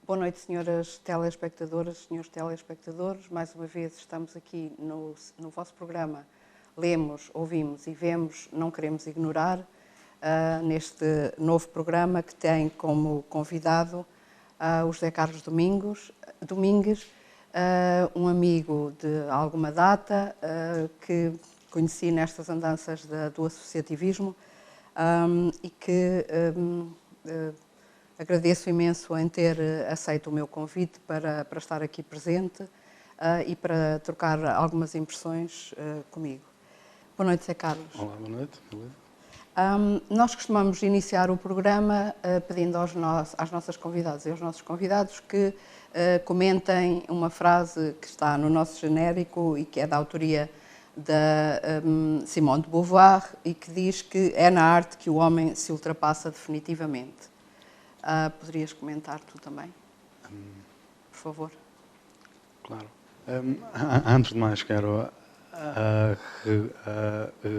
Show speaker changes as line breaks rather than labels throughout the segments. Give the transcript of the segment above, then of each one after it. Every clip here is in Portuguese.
Boa noite, senhoras telespectadoras, senhores telespectadores. Mais uma vez estamos aqui no vosso programa Lemos, Ouvimos e Vemos, Não Queremos Ignorar, neste novo programa que tem como convidado o José Carlos Domingues, um amigo de alguma data que conheci nestas andanças do associativismo e que agradeço imenso em ter aceito o meu convite para estar aqui presente e para trocar algumas impressões comigo. Boa noite, José Carlos.
Olá, boa noite. Beleza?
Nós costumamos iniciar o programa pedindo às nossas convidadas e aos nossos convidados que comentem uma frase que está no nosso genérico e que é da autoria da Simone de Beauvoir e que diz que é na arte que o homem se ultrapassa definitivamente. Poderias comentar tu também, por favor?
Claro. Antes de mais, quero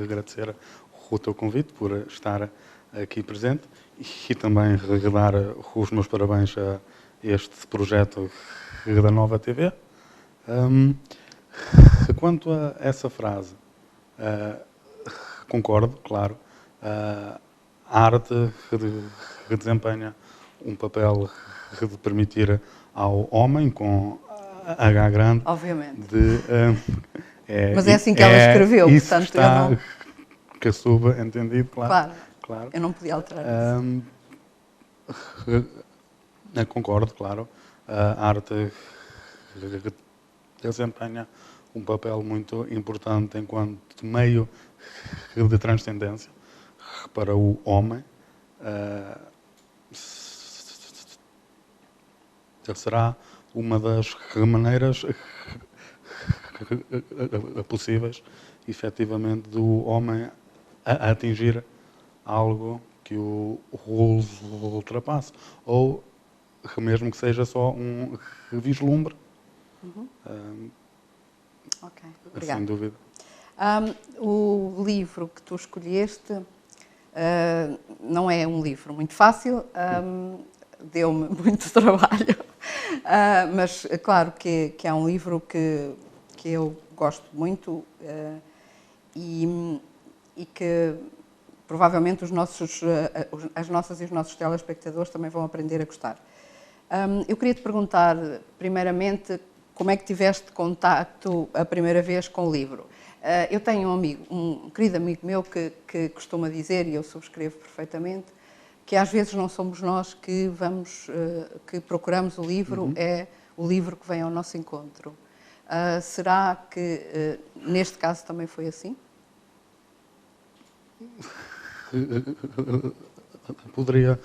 agradecer o teu convite por estar aqui presente e também dar os meus parabéns a este projeto da Nova TV. Quanto a essa frase, concordo, claro. A arte desempenha um papel de permitir ao homem, com H grande,
Obviamente.
Mas
é assim que ela escreveu,
isso
portanto
está
eu não...
que subentendido, claro.
Eu não podia alterar isso.
Concordo, claro. A arte desempenha um papel muito importante enquanto meio de transcendência para o homem. Será uma das maneiras possíveis, efetivamente, do homem atingir algo que o ultrapasse, ou mesmo que seja só um vislumbre.
Ok, obrigada.
Sem dúvida.
O livro que tu escolheste não é um livro muito fácil, deu-me muito trabalho, mas claro que é um livro que eu gosto muito e que provavelmente as nossas e os nossos telespectadores também vão aprender a gostar. Eu queria te perguntar, primeiramente, como é que tiveste contacto a primeira vez com o livro? Eu tenho um querido amigo meu que costuma dizer, e eu subscrevo perfeitamente, que às vezes não somos nós que que procuramos o livro, é o livro que vem ao nosso encontro. Será que neste caso também foi assim?
Poderia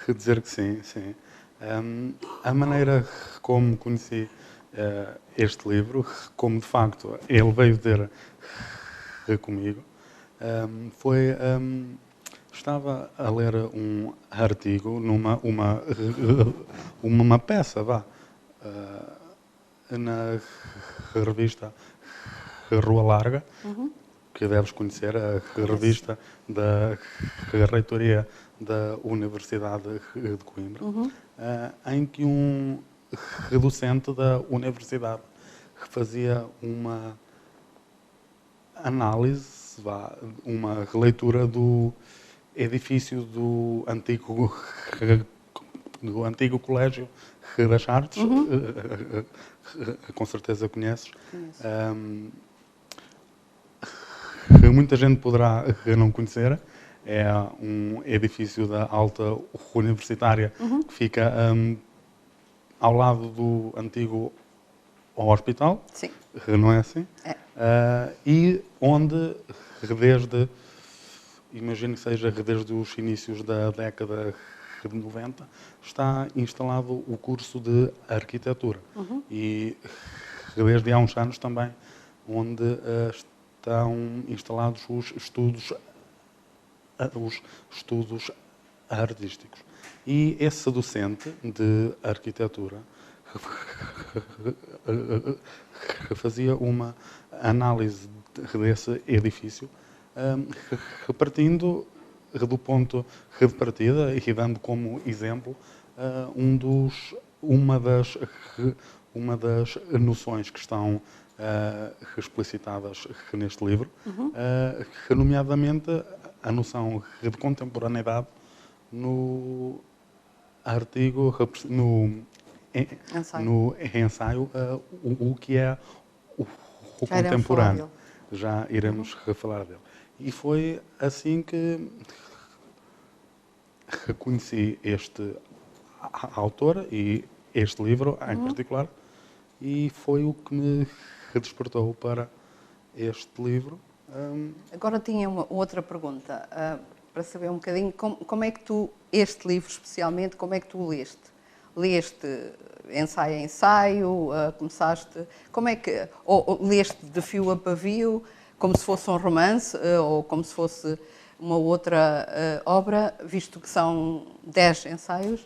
dizer que sim, sim. A maneira como conheci este livro, como de facto ele veio ter comigo, foi... Estava a ler um artigo numa uma peça, na revista Rua Larga, que deves conhecer, a revista da reitoria da Universidade de Coimbra, em que um docente da universidade fazia uma análise, uma releitura do edifício do antigo Colégio das Artes, com certeza conheces. Muita gente poderá não conhecer. É um edifício da alta universitária que fica ao lado do antigo hospital.
Sim.
Não é assim?
É.
E onde, imagino que seja desde os inícios da década de 90, está instalado o curso de arquitetura. E desde há uns anos também, onde estão instalados os estudos artísticos. E esse docente de arquitetura fazia uma análise desse edifício, partindo do ponto de partida e dando como exemplo um dos uma das noções que estão explicitadas neste livro, nomeadamente a noção de contemporaneidade no artigo, no ensaio, o que é o contemporâneo. Já iremos falar dele. E foi assim que reconheci este autor e este livro em particular, e foi o que me despertou para este livro.
Agora tinha uma outra pergunta, para saber um bocadinho como é que tu, este livro especialmente, como é que tu o leste? Leste ensaio a ensaio, começaste, como é que, ou leste de fio a pavio, como se fosse um romance, ou como se fosse uma outra obra, visto que são 10 ensaios,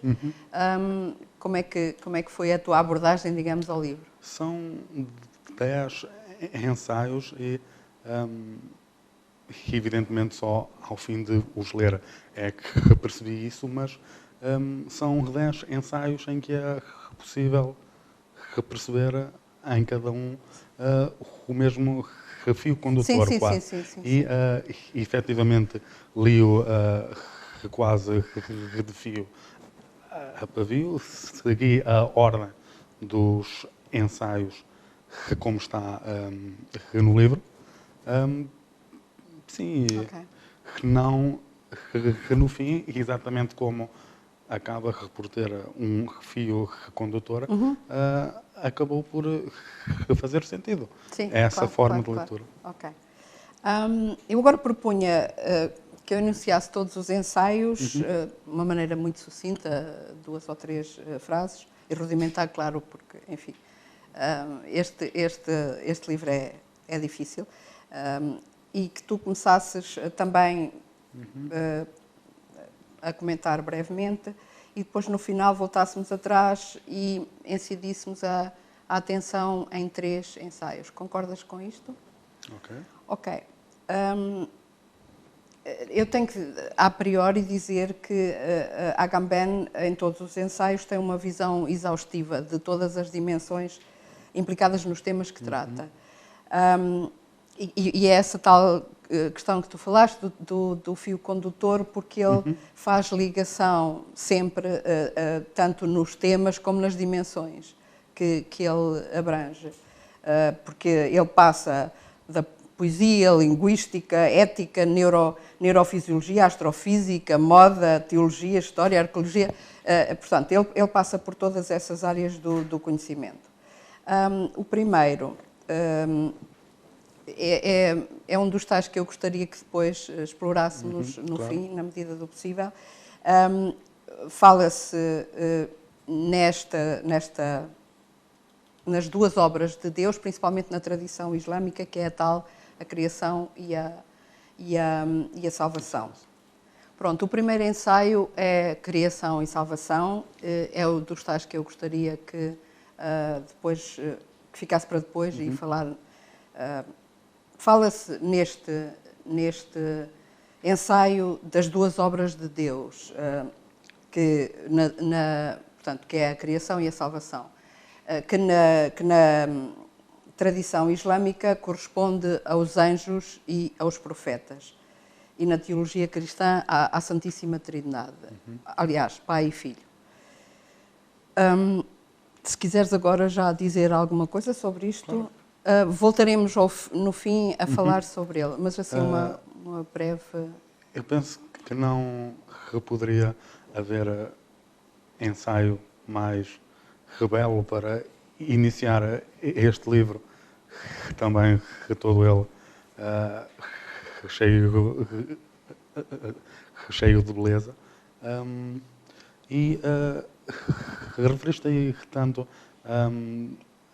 como é que foi a tua abordagem, digamos, ao livro?
São 10 ensaios e, evidentemente, só ao fim de os ler é que percebi isso, mas são 10 ensaios em que é possível perceber em cada um o mesmo fio condutor, quase.
Sim.
E, efetivamente, li-o quase de fio a pavio, segui a ordem dos ensaios como está no livro. Sim, não no fim, exatamente como acaba por ter um fio condutor, acabou por fazer sentido.
Sim,
essa forma de leitura.
Ok. Eu agora propunha que eu enunciasse todos os ensaios de uma maneira muito sucinta, 2 ou 3 frases, e rudimentar, claro, porque, enfim, este livro é difícil, e que tu começasses também a comentar brevemente, e depois no final voltássemos atrás e incidíssemos a atenção em 3 ensaios. Concordas com isto? Ok. Eu tenho que, a priori, dizer que Agamben, em todos os ensaios, tem uma visão exaustiva de todas as dimensões implicadas nos temas que trata. E é essa tal questão que tu falaste do fio condutor, porque ele faz ligação sempre, tanto nos temas como nas dimensões que ele abrange. Porque ele passa da poesia, linguística, ética, neurofisiologia, astrofísica, moda, teologia, história, arqueologia. Portanto, ele passa por todas essas áreas do conhecimento. O primeiro é um dos tais que eu gostaria que depois explorássemos no fim, na medida do possível. Fala-se nas 2 obras de Deus, principalmente na tradição islâmica, que é a criação e a salvação. Pronto, o primeiro ensaio é criação e salvação, é o dos tais que eu gostaria que depois que ficasse para depois e falar. Fala-se neste ensaio das 2 obras de Deus, portanto, que é a criação e a salvação, que na tradição islâmica corresponde aos anjos e aos profetas, e na teologia cristã à Santíssima Trindade, aliás, Pai e Filho. Se quiseres agora já dizer alguma coisa sobre isto, voltaremos no fim a falar sobre ele, mas assim uma breve...
Eu penso que não poderia haver ensaio mais rebelde para iniciar este livro, também todo ele cheio de beleza. Referiste aí tanto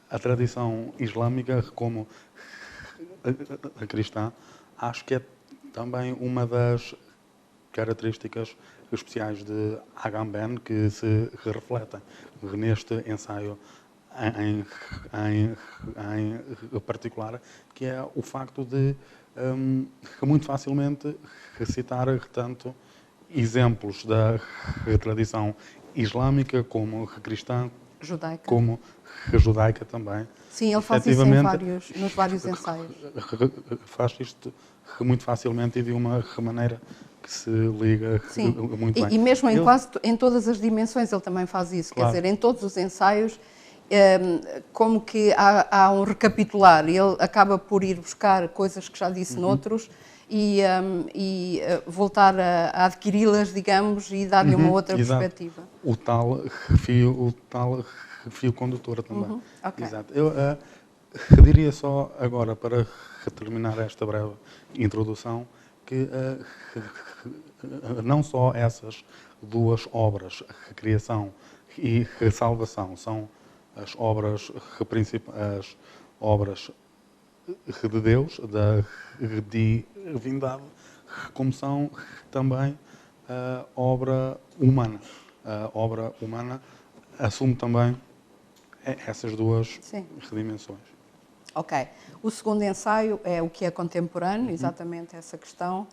a tradição islâmica como a cristã. Acho que é também uma das características especiais de Agamben que se refletem neste ensaio em particular, que é o facto de muito facilmente citar tanto exemplos da tradição islâmica como cristã,
judaica.
como judaica também.
Sim, ele faz isso nos vários ensaios.
Faz isto muito facilmente e de uma maneira que se liga
Sim.
muito bem.
E mesmo em todas as dimensões ele também faz isso.
Claro.
Quer dizer, em todos os ensaios, como que há um recapitular. Ele acaba por ir buscar coisas que já disse noutros e voltar a adquiri-las, digamos, e dar-lhe uma outra perspectiva.
O tal fio condutor também.
Okay.
Exato. Eu diria só agora, para terminar esta breve introdução, que não só essas duas obras, Criação e Salvação, são as obras de Deus, da divindade, como são também a obra humana. A obra humana assume também essas duas dimensões.
Ok. O segundo ensaio é o que é contemporâneo, exatamente essa questão.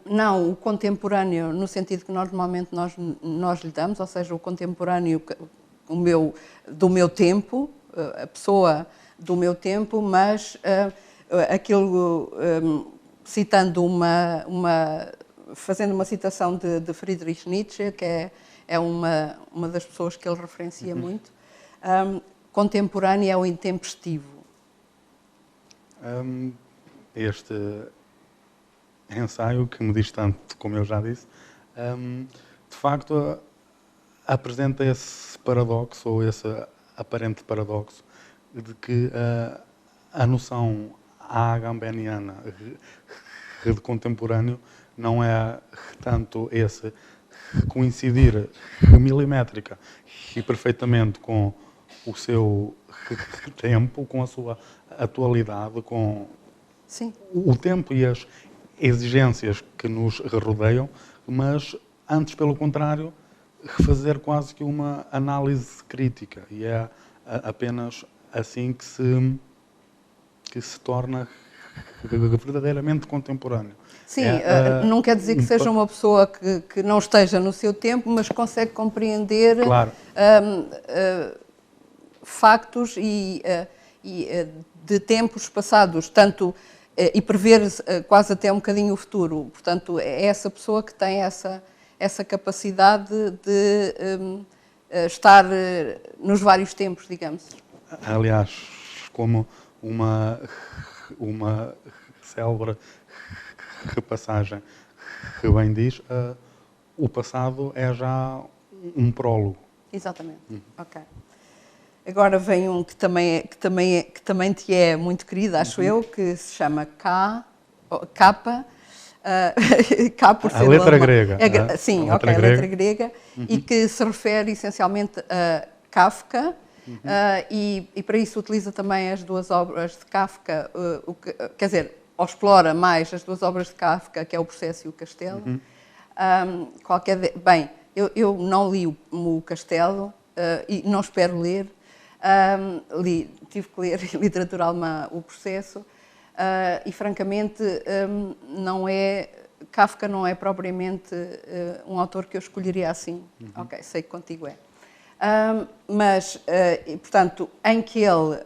Não o contemporâneo no sentido que normalmente nós lhe damos, ou seja, o contemporâneo do meu tempo, a pessoa do meu tempo, mas aquilo, citando fazendo uma citação de Friedrich Nietzsche, que é uma das pessoas que ele referencia muito, contemporâneo é o intempestivo.
Este ensaio, que me diz tanto, como eu já disse, de facto apresenta esse paradoxo, ou esse aparente paradoxo, de que a noção agambeniana de contemporâneo não é tanto esse coincidir milimétrica e perfeitamente com o seu tempo, com a sua atualidade, com o tempo e as exigências que nos rodeiam, mas antes, pelo contrário, fazer quase que uma análise crítica, e é apenas assim que se torna verdadeiramente contemporâneo.
Sim, não quer dizer que seja uma pessoa que não esteja no seu tempo, mas consegue compreender factos e de tempos passados, tanto e prever quase até um bocadinho o futuro. Portanto, é essa pessoa que tem essa capacidade de estar nos vários tempos, digamos.
Aliás, como uma célebre repassagem que bem diz, o passado é já um prólogo.
Exatamente. Ok. Agora vem um que também te é muito querido, acho eu, que se chama Capa. Cá por ser
a letra grega.
Sim, a letra grega, e que se refere essencialmente a Kafka, e para isso utiliza também as duas obras de Kafka, quer dizer, ou explora mais as duas obras de Kafka, que é o Processo e o Castelo. Bem, eu não li o Castelo e não espero ler. Tive que ler literatura alemã, o Processo, e francamente Kafka não é propriamente um autor que eu escolheria assim. Ok, sei que contigo é. Mas, portanto, em que ele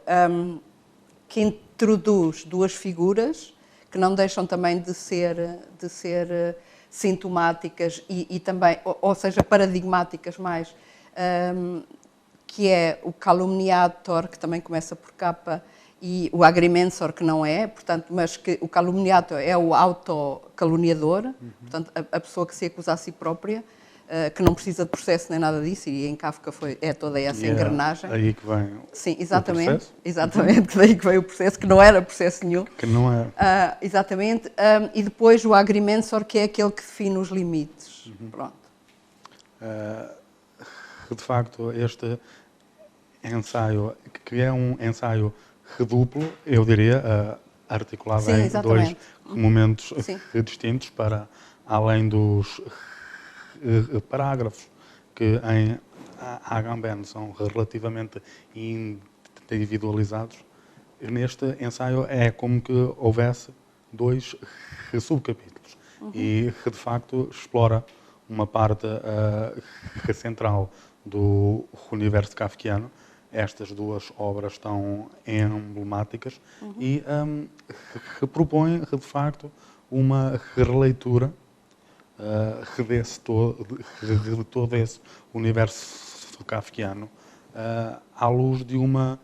que introduz duas figuras que não deixam também de ser sintomáticas e também, ou seja, paradigmáticas mais, que é o calumniator, que também começa por capa, e o agrimensor, que não é, portanto, mas que o calumniator é o autocaluniador, portanto, a pessoa que se acusa a si própria, que não precisa de processo nem nada disso, e em Kafka é toda essa engrenagem.
Aí que vem
o processo. Exatamente, daí que veio o processo, que não era processo nenhum.
Que não é.
Exatamente, e depois o agrimensor, que é aquele que define os limites. Pronto.
De facto, este ensaio, que é um ensaio duplo, eu diria, articulado em dois momentos distintos, para além dos parágrafos que em Agamben são relativamente individualizados. Neste ensaio é como que houvesse dois subcapítulos e que de facto explora uma parte central do universo kafkiano. Estas duas obras estão emblemáticas e propõem, de facto, uma releitura de todo esse universo kafkiano à luz de uma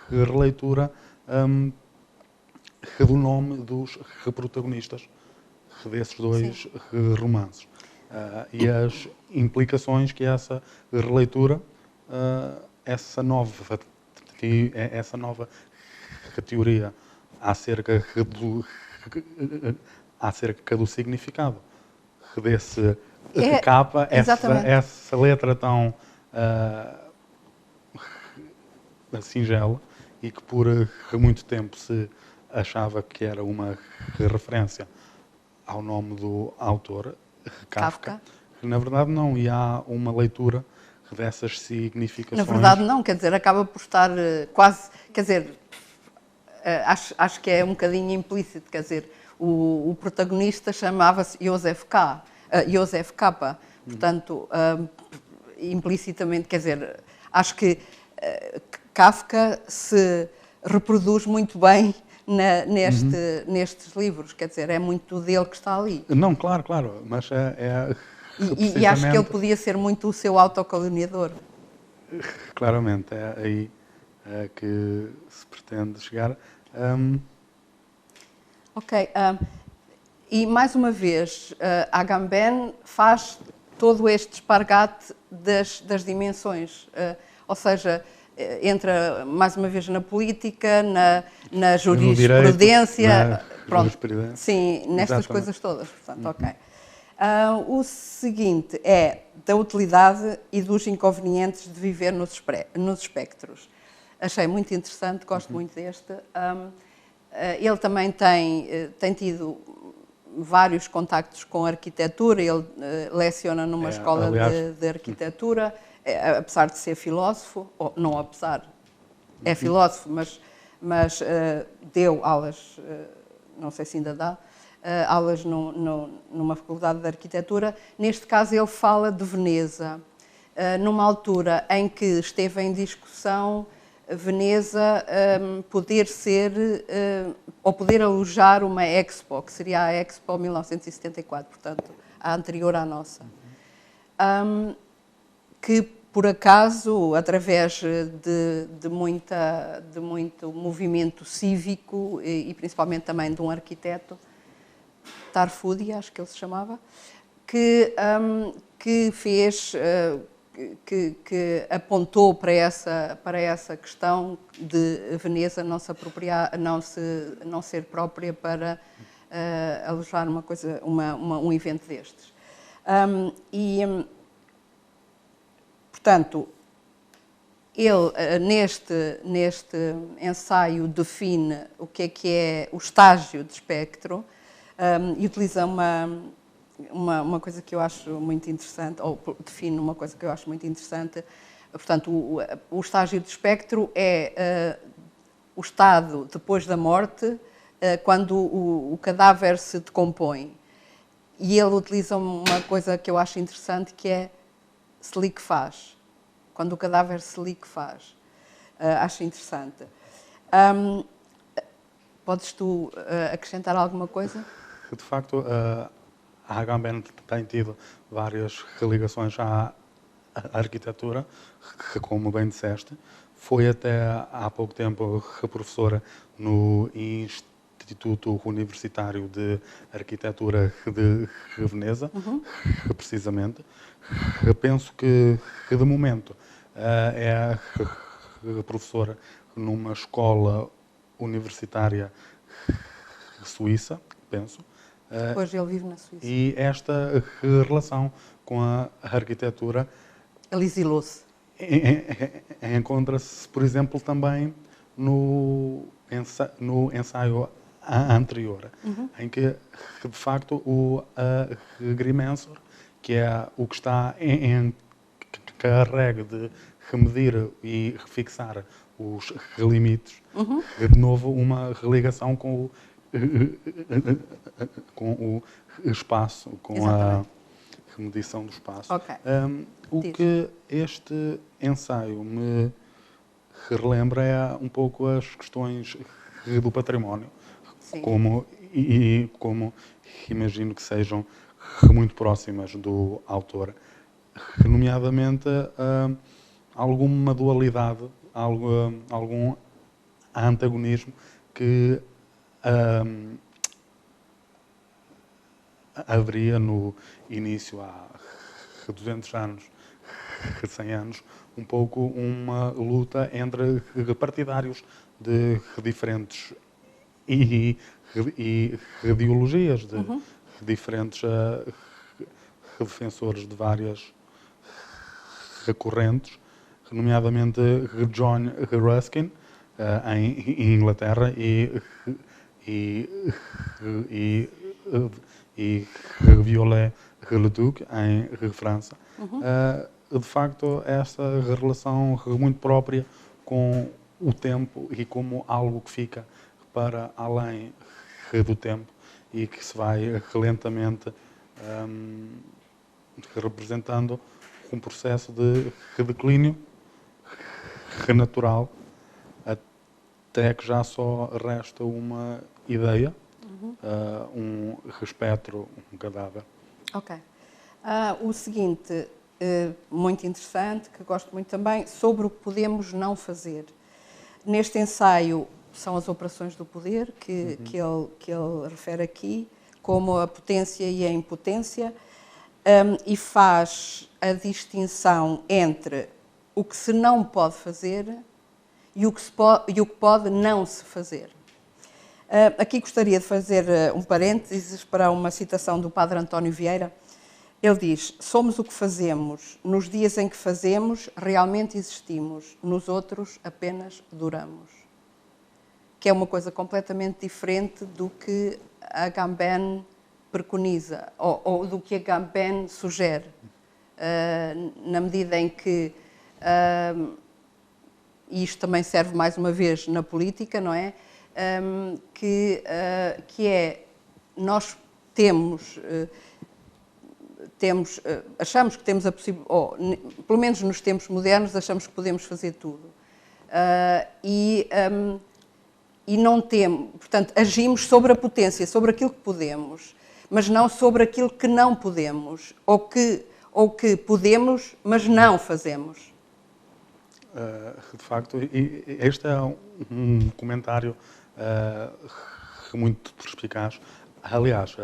releitura do nome dos protagonistas desses dois romances. E as implicações que essa releitura, essa nova teoria acerca do significado desse capa, essa letra tão singela e que por muito tempo se achava que era uma referência ao nome do autor, Kafka, que na verdade não, e há uma leitura dessas significações.
Na verdade não, quer dizer, acaba por estar quase, quer dizer, acho que é um bocadinho implícito, quer dizer, o protagonista chamava-se Joseph K. Portanto, implicitamente, quer dizer, acho que Kafka se reproduz muito bem nestes livros, quer dizer, é muito dele que está ali.
Não, claro, mas
e acho que ele podia ser muito o seu autocaluniador.
Claramente, é aí que se pretende chegar.
Ok, e mais uma vez, Agamben faz todo este espargate das dimensões, ou seja, entra mais uma vez na política, na jurisprudência, sim, nestas coisas todas, portanto, ok. O seguinte é da utilidade e dos inconvenientes de viver nos espectros. Achei muito interessante, gosto muito deste. Ele também tem tido vários contactos com a arquitetura, ele leciona numa escola de arquitetura, apesar de ser filósofo, ou não apesar, é filósofo, mas deu aulas, não sei se ainda dá, aulas numa faculdade de arquitetura. Neste caso ele fala de Veneza, numa altura em que esteve em discussão Veneza poder ser, ou poder alojar uma Expo, que seria a Expo 1974, portanto, a anterior à nossa. Que, por acaso, através de muito movimento cívico e principalmente também de um arquiteto, Tarfudi, acho que ele se chamava, que fez... Que apontou para essa questão de Veneza não ser própria para alojar um evento destes. Portanto, ele neste ensaio define o que é o estágio de espectro e utiliza uma coisa que eu acho muito interessante, ou define uma coisa que eu acho muito interessante. Portanto, o estágio de espectro é o estado depois da morte, quando o cadáver se decompõe. E ele utiliza uma coisa que eu acho interessante, que é se liquefaz. Quando o cadáver se liquefaz. Acho interessante. Podes tu acrescentar alguma coisa?
De facto, a Agamben tem tido várias ligações à arquitetura, que, como bem disseste, foi até há pouco tempo professora no Instituto Universitário de Arquitetura de Veneza, precisamente. Penso que, de momento, é professora numa escola universitária suíça, penso.
Hoje ele vive na Suíça.
E esta relação com a arquitetura...
Ele exilou-se.
Encontra-se, por exemplo, também no ensaio anterior, em que, de facto, o agrimensor, que é o que está encarregue de medir e fixar os limites, de novo uma religação com o espaço, com medição do espaço.
Ok.
O
Diz.
que este ensaio me relembra é um pouco as questões do património,
Sim.
como imagino que sejam muito próximas do autor, nomeadamente alguma dualidade, algum antagonismo que haveria no início, há 200 anos, 100 anos, um pouco uma luta entre partidários de diferentes ideologias, de diferentes defensores de várias correntes, nomeadamente John Ruskin, em Inglaterra, e Viollet-le-Duc, em França. De facto, essa relação muito própria com o tempo e como algo que fica para além do tempo e que se vai lentamente representando um processo de declínio natural, até que já só resta uma ideia, um espectro, um cadáver.
Ok. O seguinte, muito interessante, que gosto muito também, sobre o que podemos não fazer. Neste ensaio são as operações do poder, que ele refere aqui, como a potência e a impotência, e faz a distinção entre o que se não pode fazer e o que pode não se fazer. Aqui gostaria de fazer um parênteses para uma citação do Padre António Vieira. Ele diz: somos o que fazemos, nos dias em que fazemos, realmente existimos, nos outros apenas duramos. Que é uma coisa completamente diferente do que a Agamben preconiza, ou do que a Agamben sugere, na medida em que, e isto também serve mais uma vez na política, não é? Que é, nós achamos que temos a possibilidade, ou pelo menos nos tempos modernos, achamos que podemos fazer tudo. E não temos, portanto, agimos sobre a potência, sobre aquilo que podemos, mas não sobre aquilo que não podemos, ou que podemos, mas não fazemos.
De facto, este é um comentário muito perspicaz. Aliás,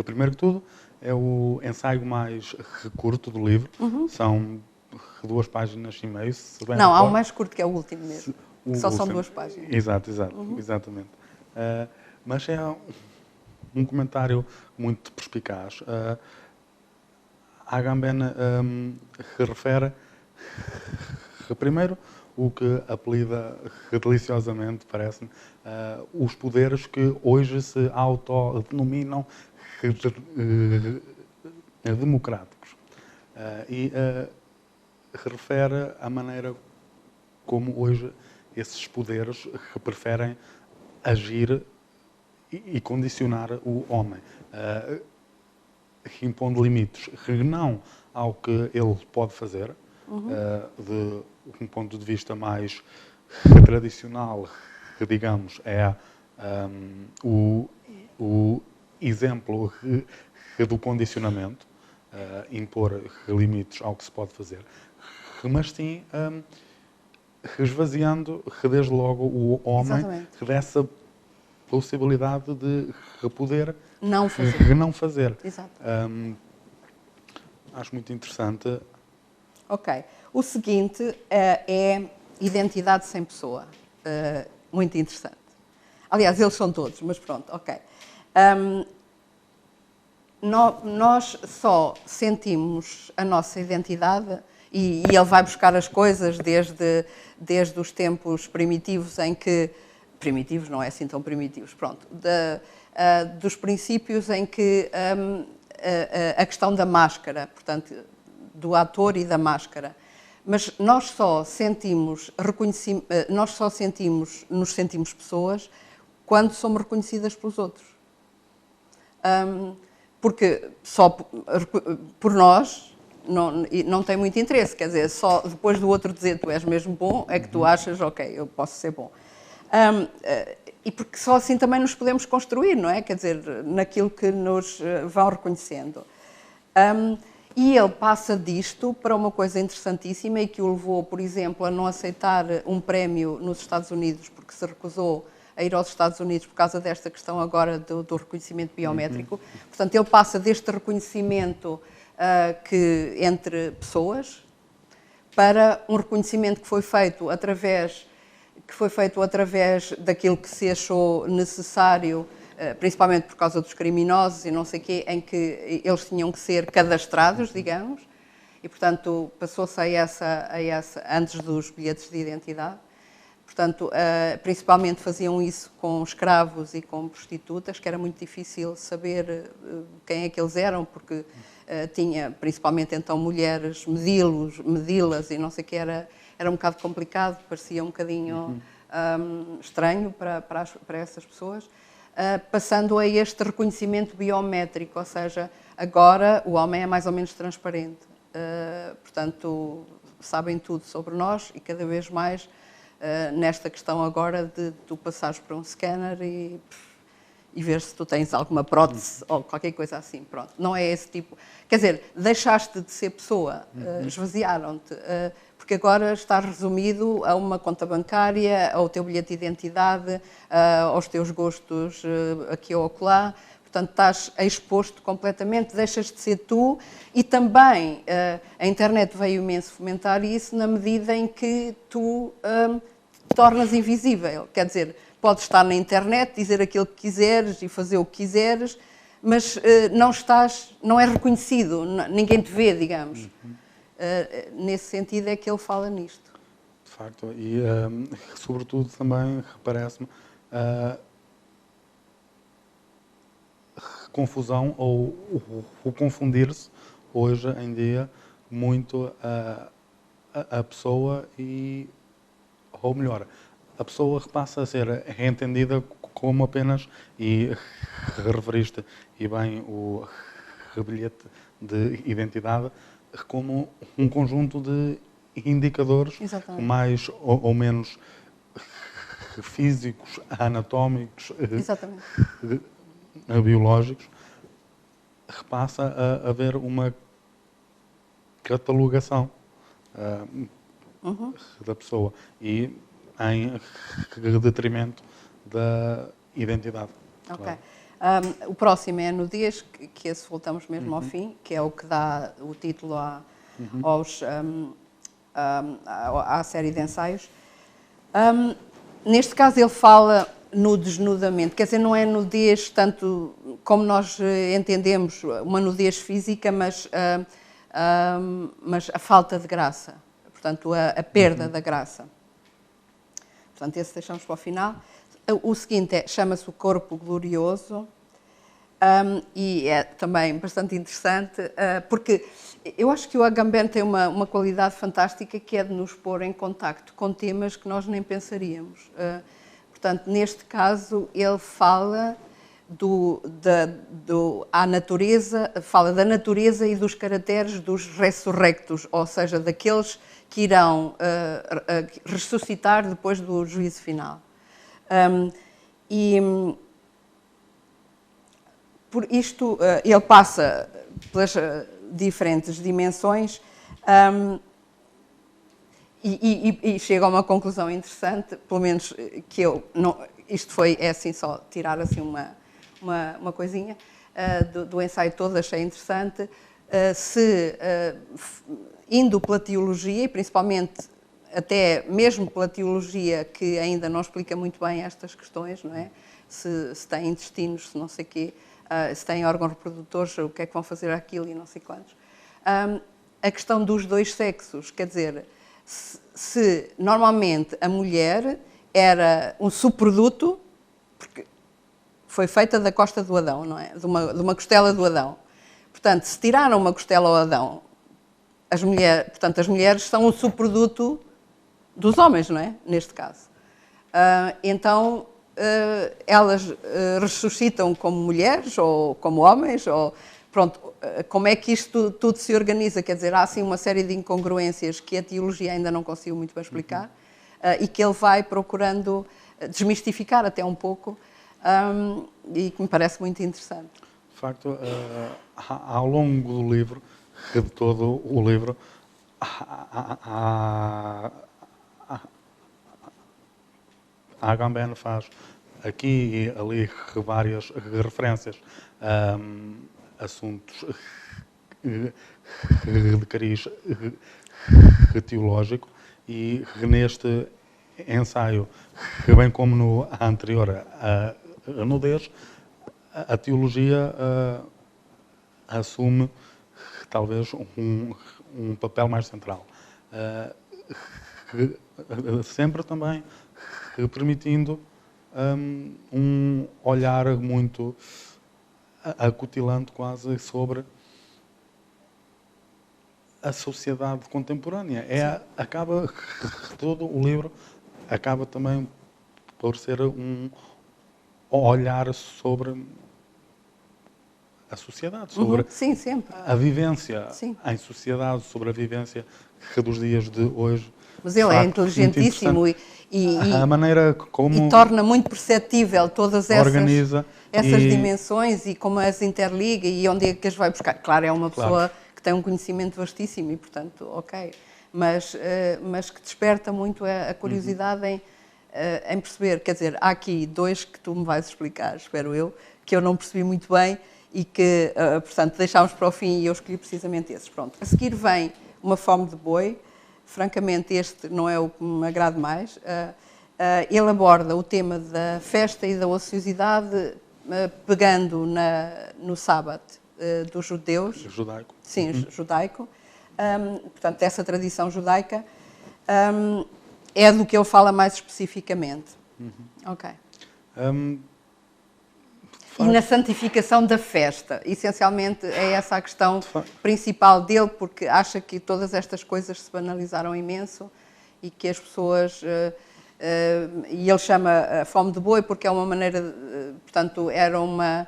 primeiro que tudo, é o ensaio mais curto do livro. São 2 páginas e meio.
Não, há um mais curto, que é o último mesmo. Que só são 2 páginas.
Exatamente. Mas é um comentário muito perspicaz. A Agamben refere, primeiro, o que apelida deliciosamente, parece-me, os poderes que hoje se autodenominam democráticos. E refere a maneira como hoje esses poderes preferem agir e condicionar o homem, impondo limites não ao que ele pode fazer, de um ponto de vista mais tradicional, digamos, é o exemplo do condicionamento, impor limites ao que se pode fazer, mas sim esvaziando desde logo o homem dessa possibilidade de poder não fazer.
Exato.
Acho muito interessante.
Ok. O seguinte é identidade sem pessoa. Muito interessante. Aliás, eles são todos, mas pronto, ok. Nós só sentimos a nossa identidade, e ele vai buscar as coisas desde os tempos primitivos, em que... Primitivos, não é assim tão primitivos, pronto. Dos princípios em que a questão da máscara, portanto, do ator e da máscara. Mas nós só nos sentimos pessoas quando somos reconhecidas pelos outros. porque só por nós não tem muito interesse, quer dizer, só depois do outro dizer tu és mesmo bom, é que tu achas, ok, eu posso ser bom. E porque só assim também nos podemos construir, não é? Quer dizer, naquilo que nos vão reconhecendo. E ele passa disto para uma coisa interessantíssima e que o levou, por exemplo, a não aceitar um prémio nos Estados Unidos, porque se recusou a ir aos Estados Unidos por causa desta questão agora do reconhecimento biométrico. Portanto, ele passa deste reconhecimento entre pessoas para um reconhecimento que foi feito através daquilo que se achou necessário, principalmente por causa dos criminosos e não sei o quê, em que eles tinham que ser cadastrados, digamos, e, portanto, passou-se a essa antes dos bilhetes de identidade. Portanto, principalmente faziam isso com escravos e com prostitutas, que era muito difícil saber quem é que eles eram, porque tinha, principalmente então, mulheres medi-las e não sei o que, era um bocado complicado, parecia um bocadinho estranho para essas pessoas, passando a este reconhecimento biométrico, ou seja, agora o homem é mais ou menos transparente, portanto, sabem tudo sobre nós e cada vez mais nesta questão agora de tu passares por um scanner e ver se tu tens alguma prótese ou qualquer coisa assim, pronto. Não é esse tipo... Quer dizer, deixaste de ser pessoa, esvaziaram-te, porque agora estás resumido a uma conta bancária, ao teu bilhete de identidade, aos teus gostos aqui ou acolá, portanto estás exposto completamente, deixas de ser tu e também a internet veio imenso fomentar isso na medida em que tu te tornas invisível, quer dizer, podes estar na internet, dizer aquilo que quiseres e fazer o que quiseres, mas não é reconhecido, ninguém te vê, digamos. Nesse sentido é que ele fala nisto.
De facto, e sobretudo também, parece-me, confusão ou o confundir-se hoje em dia muito a pessoa ou melhor, a pessoa passa a ser entendida como apenas, e referiste e bem o bilhete de identidade, como um conjunto de indicadores,
exatamente,
mais ou menos físicos, anatómicos,
exatamente,
biológicos, repassa a haver uma catalogação da pessoa e em detrimento da identidade.
Ok.
Claro.
O próximo é a nudez, que esse voltamos mesmo ao fim, que é o que dá o título à série de ensaios. Neste caso ele fala no desnudamento, quer dizer, não é nudez tanto como nós entendemos, uma nudez física, mas a falta de graça, portanto a perda da graça. Portanto, esse deixamos para o final. O seguinte chama-se O Corpo Glorioso e é também bastante interessante porque eu acho que o Agamben tem uma qualidade fantástica que é de nos pôr em contacto com temas que nós nem pensaríamos. Portanto, neste caso, ele fala à natureza, fala da natureza e dos caracteres dos ressurrectos, ou seja, daqueles que irão ressuscitar depois do juízo final. Por isto, ele passa pelas diferentes dimensões e chega a uma conclusão interessante, pelo menos que eu não... Isto é assim só tirar assim uma coisinha do ensaio todo, achei interessante. Indo pela teologia, e principalmente até mesmo pela teologia, que ainda não explica muito bem estas questões, não é? Se tem intestinos, se não sei o quê, se têm órgãos reprodutores, o que é que vão fazer aquilo e não sei quantos. A questão dos dois sexos, quer dizer, se normalmente a mulher era um subproduto, porque foi feita da costa do Adão, não é? De uma costela do Adão. Portanto, se tiraram uma costela ao Adão, as mulheres são um subproduto dos homens, não é? Neste caso. Então, elas ressuscitam como mulheres ou como homens, ou pronto, como é que isto tudo se organiza? Quer dizer, há assim uma série de incongruências que a teologia ainda não conseguiu muito bem explicar e que ele vai procurando desmistificar até um pouco e que me parece muito interessante.
De facto, ao longo do livro, de todo o livro, a Agamben faz aqui e ali várias referências a assuntos de cariz teológico e neste ensaio, bem como no anterior, a nudez, a teologia assume talvez um papel mais central. Sempre também permitindo um olhar muito acutilante quase sobre a sociedade contemporânea. Acaba todo o livro acaba também por ser um olhar sobre a sociedade, sobre
Sim, sempre.
a vivência
Sim.
em sociedade, sobre a vivência dos dias de hoje.
Mas ele é inteligentíssimo
a maneira como
e torna muito perceptível todas
organiza
essas dimensões e como as interliga e onde é que as vai buscar. Claro, é uma pessoa que tem um conhecimento vastíssimo e, portanto, ok. Mas que desperta muito a curiosidade em perceber. Quer dizer, há aqui dois que tu me vais explicar, espero eu, que eu não percebi muito bem e que, portanto, deixámos para o fim e eu escolhi precisamente esses. Pronto. A seguir vem Uma Fome de Boi. Francamente, este não é o que me agrada mais. Ele aborda o tema da festa e da ociosidade, pegando no sábado dos judeus.
Judaico.
Sim, judaico. Portanto, dessa tradição judaica. É do que ele fala mais especificamente. Ok. E na santificação da festa. Essencialmente é essa a questão principal dele, porque acha que todas estas coisas se banalizaram imenso e que as pessoas... e ele chama a fome de boi porque é uma maneira... portanto, era uma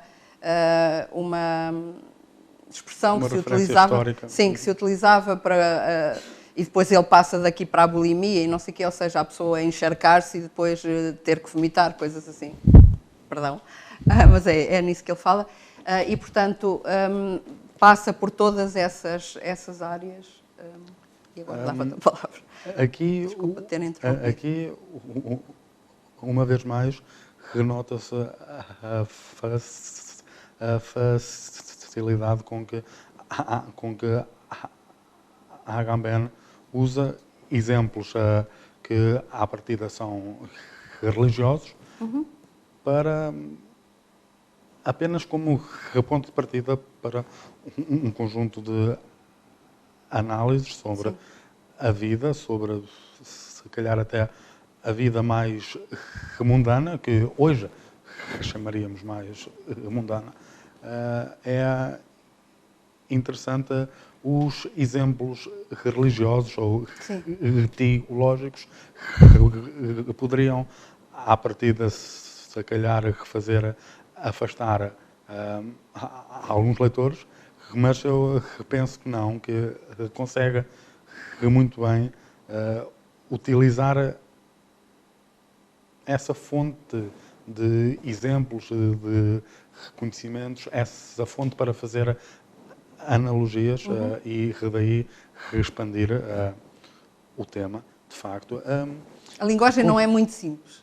expressão que se utilizava...
histórica.
Sim, que se utilizava para... e depois ele passa daqui para a bulimia e não sei o quê, ou seja, a pessoa encharcar-se e depois ter que vomitar, coisas assim. Perdão. Mas é nisso que ele fala. E, portanto, passa por todas essas áreas. E agora dava-te a palavra. Desculpa ter interrompido.
Aqui, uma vez mais, renota-se a facilidade com que a Agamben usa exemplos que, à partida, são religiosos para... apenas como ponto de partida para um conjunto de análises sobre a vida, sobre, se calhar, até a vida mais mundana, que hoje chamaríamos mais mundana. É interessante os exemplos religiosos ou teológicos que poderiam, à partida, se calhar, afastar alguns leitores, mas eu penso que não, que consegue muito bem utilizar essa fonte de exemplos, de reconhecimentos, essa fonte para fazer analogias e daí expandir o tema, de facto.
A linguagem não é muito simples,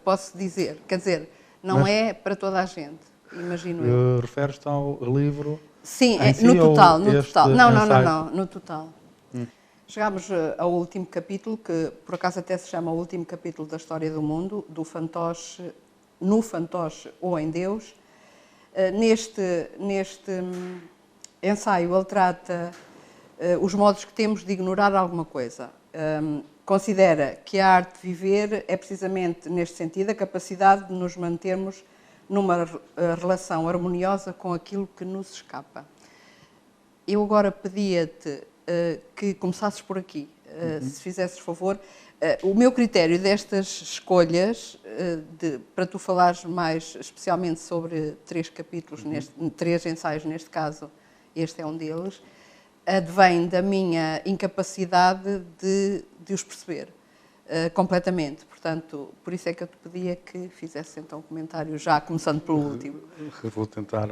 posso dizer, quer dizer, não é para toda a gente, imagino eu.
Referes-te ao livro?
Sim, no total, no total. Não, no total. Chegámos ao último capítulo, que por acaso até se chama o último capítulo da história do mundo, do fantoche, no fantoche ou em Deus. Neste ensaio ele trata os modos que temos de ignorar alguma coisa. Considera que a arte de viver é precisamente neste sentido a capacidade de nos mantermos numa relação harmoniosa com aquilo que nos escapa. Eu agora pedia-te que começasses por aqui, se fizesses favor. O meu critério destas escolhas para tu falares mais especialmente sobre 3 capítulos, 3 ensaios neste caso, este é um deles, advém da minha incapacidade de os perceber completamente. Portanto, por isso é que eu te pedia que fizesse então um comentário, já começando pelo último.
Vou tentar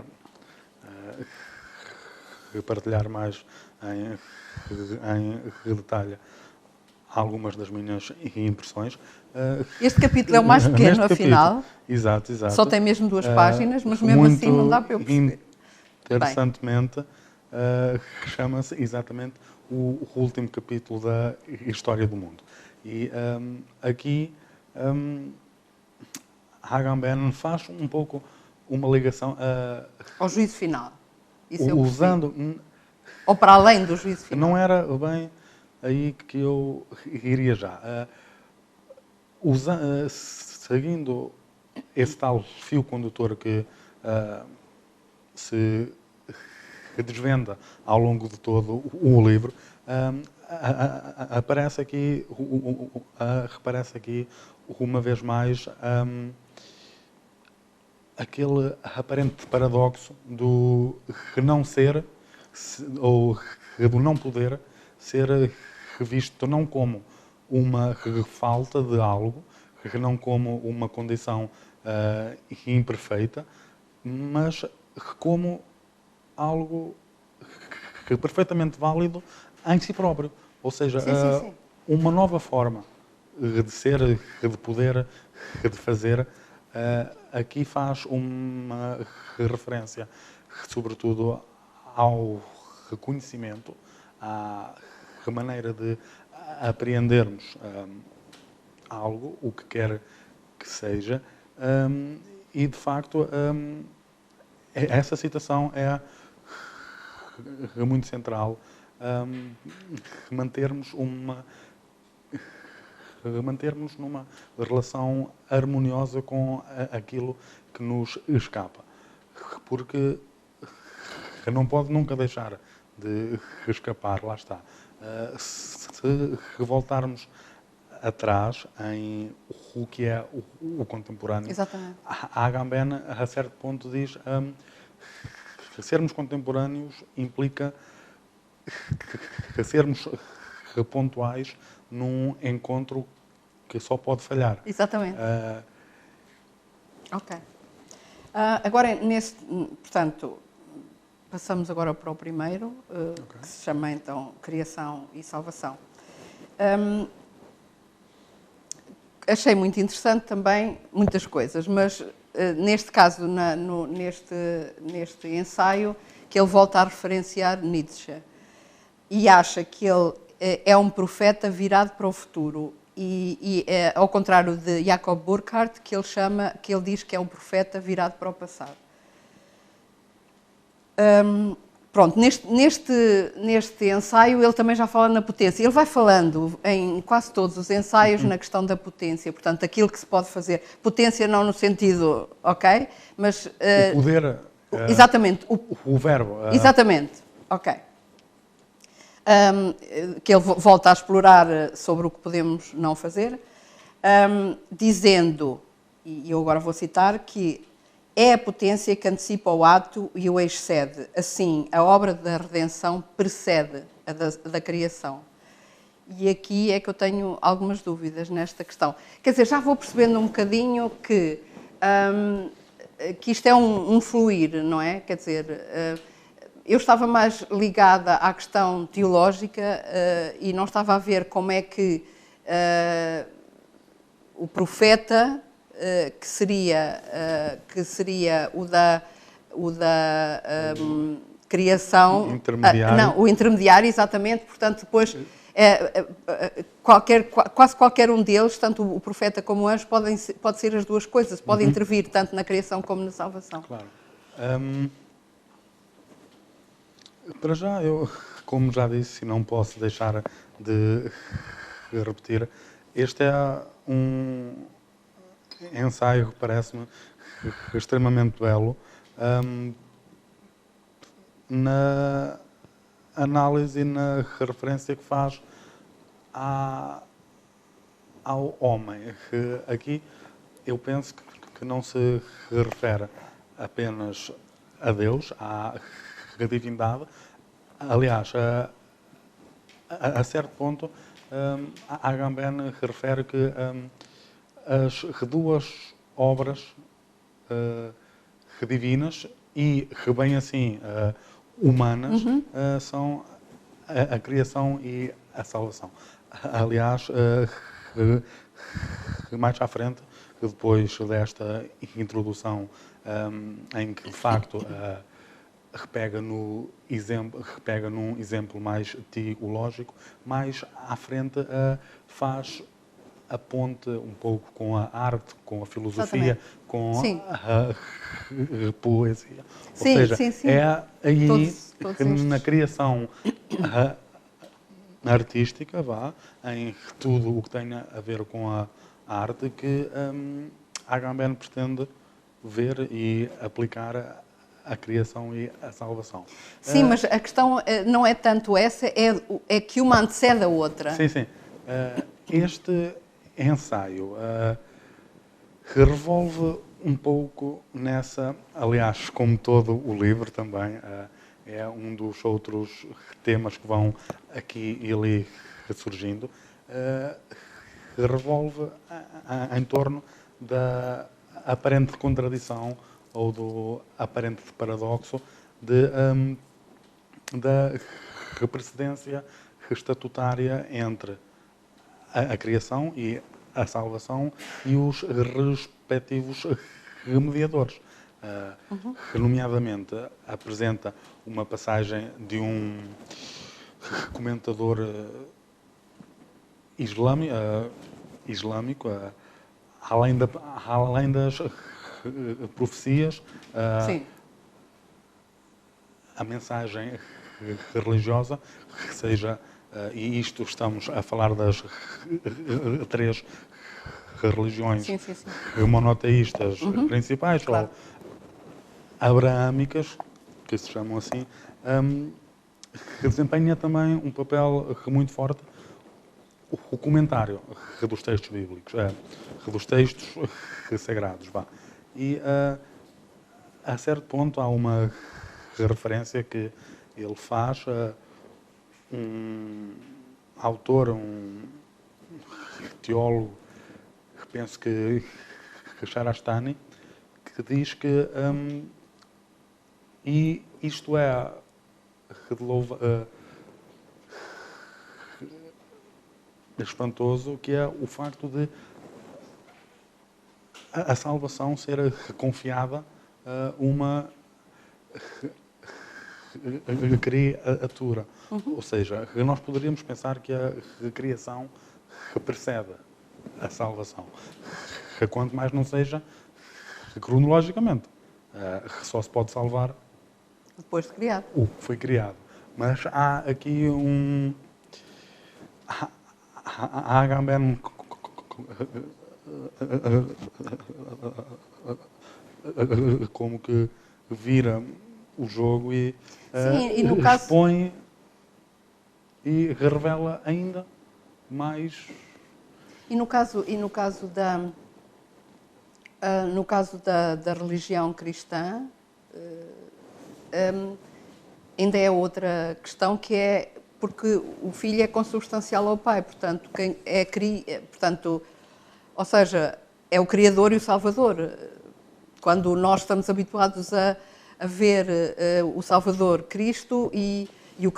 partilhar mais em detalhe algumas das minhas impressões.
Este capítulo é o mais pequeno, afinal.
Exato.
Só tem mesmo 2 páginas, mas mesmo assim não dá para eu perceber.
Interessantemente, chama-se exatamente o último capítulo da História do Mundo. E aqui Agamben faz um pouco uma ligação
ao juízo final. Isso
usando...
Ou para além do juízo final.
Não era bem aí que eu iria já. Seguindo esse tal fio condutor que se desvenda ao longo de todo o livro, aparece aqui, reparece aqui uma vez mais aquele aparente paradoxo do não ser ou do não poder ser visto não como uma falta de algo, não como uma condição imperfeita, mas como algo perfeitamente válido em si próprio. Ou seja,
sim.
uma nova forma de ser, de poder, de fazer. Aqui faz uma referência, sobretudo, ao reconhecimento, à maneira de apreendermos algo, o que quer que seja, e de facto essa citação é muito central, mantermos numa relação harmoniosa com aquilo que nos escapa. Porque não pode nunca deixar de escapar, lá está. Se voltarmos atrás em o que é o contemporâneo,
exatamente.
a Agamben, a certo ponto, diz que sermos contemporâneos implica que sermos pontuais num encontro que só pode falhar.
Exatamente. Ok. Agora, portanto, passamos agora para o primeiro, que se chama então Criação e Salvação. Achei muito interessante também muitas coisas, mas neste caso, neste ensaio, que ele volta a referenciar Nietzsche e acha que ele é um profeta virado para o futuro e ao contrário de Jacob Burckhardt, que ele diz que é um profeta virado para o passado. Pronto, neste ensaio ele também já fala na potência. Ele vai falando em quase todos os ensaios na questão da potência, portanto, aquilo que se pode fazer. Potência não no sentido, ok? Mas...
o poder...
exatamente.
O verbo.
Exatamente, ok. Que ele volta a explorar sobre o que podemos não fazer, dizendo, e eu agora vou citar, que é a potência que antecipa o ato e o excede. Assim, a obra da redenção precede a da criação. E aqui é que eu tenho algumas dúvidas nesta questão. Quer dizer, já vou percebendo um bocadinho que isto é um fluir, não é? Quer dizer, eu estava mais ligada à questão teológica e não estava a ver como é que o profeta... que seria o da criação...
Intermediário.
o intermediário, exatamente. Portanto, depois, quase qualquer um deles, tanto o profeta como o anjo, pode ser as duas coisas. Pode intervir tanto na criação como na salvação.
Claro. Para já, eu, como já disse, e não posso deixar de repetir, este é um ensaio que parece-me extremamente belo na análise e na referência que faz ao homem. Que aqui eu penso que não se refere apenas a Deus, à divindade. Aliás, a certo ponto, Agamben refere que as duas obras divinas e, bem assim, humanas, são a criação e a salvação. Aliás, mais à frente, depois desta introdução em que, de facto, repega num exemplo mais teológico, mais à frente faz a ponte um pouco com a arte, com a filosofia,
Exatamente.
com
Sim.
a poesia. Ou
Sim,
seja,
sim, sim.
é aí
Todos
que na
estes.
criação artística, em tudo o que tenha a ver com a arte, que Agamben pretende ver e aplicar a criação e a salvação.
Sim, mas a questão não é tanto essa, é que uma antecede a outra.
Sim, sim. Este ensaio revolve um pouco nessa, aliás, como todo o livro também, é um dos outros temas que vão aqui e ali surgindo, revolve em torno da aparente contradição ou do aparente paradoxo da precedência estatutária entre a criação e a salvação e os respectivos mediadores. Nomeadamente, apresenta uma passagem de um comentador islâmico, além das profecias,
Sim.
a mensagem religiosa, que seja, e isto estamos a falar das três religiões
Sim, sim, sim.
monoteístas principais,
Claro.
ou abraâmicas, que se chamam assim, que desempenha também um papel muito forte o comentário dos textos bíblicos, dos textos sagrados. E a certo ponto há uma referência que ele faz a um autor, um teólogo, que penso que Charastani, que diz que e isto é espantoso, que é o facto de a salvação ser confiada a uma criatura. Ou seja, nós poderíamos pensar que a criação precede a salvação. Quanto mais não seja cronologicamente. Só se pode salvar
Depois de criado.
o que foi criado. Mas há aqui a Agamben como que vira o jogo e
Sim, e no caso,
expõe e revela ainda mais.
no caso da religião cristã, ainda é outra questão, que é porque o filho é consubstancial ao pai, portanto, ou seja, é o Criador e o Salvador. Quando nós estamos habituados a ver o Salvador Cristo e